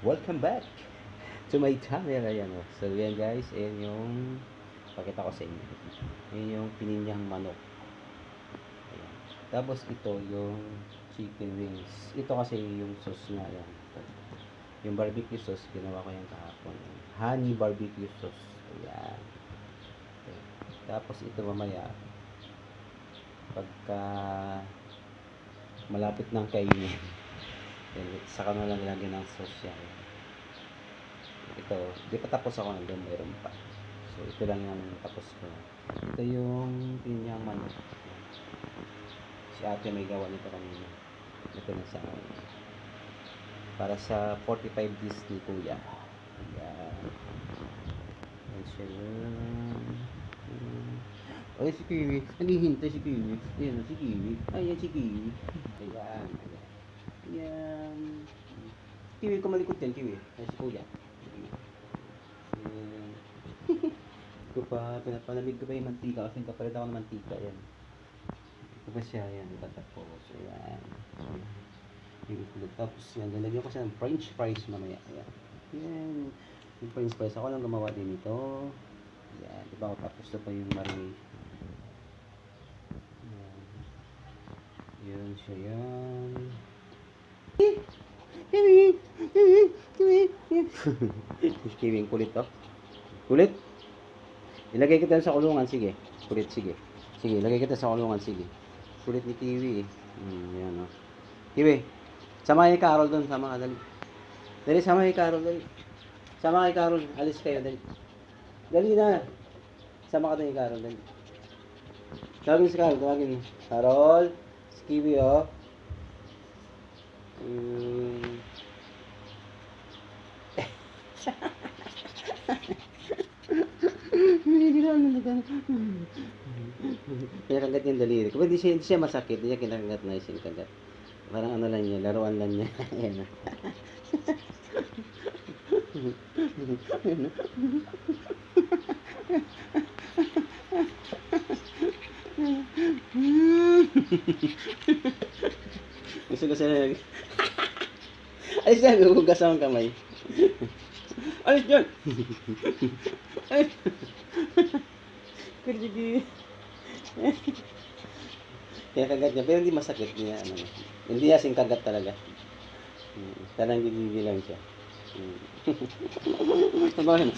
Welcome back to my channel. Ayan o. So yan guys, ayan yung pakita ko sa inyo. Ayan yung pininyang manok. Ayan. Tapos ito yung chicken wings. Ito kasi yung sauce na yan. Yung barbecue sauce, ginawa ko yung kahapon. Honey barbecue sauce. Ayan. Okay. Tapos ito mamaya, pagka malapit ng kainin, saka na lang ilagyan ng sauce yan. Ito, di pa tapos ako nandun, mayroon pa. So, ito lang yung tapos ko. Ito yung pinyang manok. Si ate may gawa nito kanina. Ito na sa para sa 45 days ni kuya. Ayan. Ayan siya yun. Ay, si Kiwi. Naghihintay si Kiwi. Ayan, si Kiwi. Ayan, si Kiwi. Ayan. Ayan. Kiwi, kumalikot yan, Kiwi. Ayan, si kuya. Ko pa, pinapalamig ko pa yung mantika kasi kapalit ako ng mantika, yan. Ito pa siya, yan, tatapos, ayan. Tapos yan, lalagyan ko siya ng french fries mamaya, ayan. Yan, yung french fries, ako lang gumawa din ito. Yan, diba ako tapos na pa yung marination. Yan. Yun siya, yan. Kiwi, kulit to. Kulit? Ilagay kita sa kulungan, sige. Kulit, sige. Sige, ilagay kita sa kulungan, sige. Kulit ni Kiwi, yan o. Kiwi, sama kay Carol doon, sama ka, dali. Dali, sama kay Carol, dali. Sama kay Carol, alis kayo, dali. Dali na. Sama ka doon kay Carol, dali. Tawagin si Carol, tawagin. Carol, si Kiwi, o. Kaya kagat yung daliri. Kung hindi siya masakit, hindi siya kinakagat na yung kagat. Parang ano lang niya, laruan lang niya. Ayan. Gusto ko siya. Alis na, gugugas ang kamay. Alis dyan! Alis! Kurjigi. Kaya kagat niya, pero hindi masakit niya. Ano, hindi niya sing kagat talaga. Talagang gigigil lang siya. Sabahin.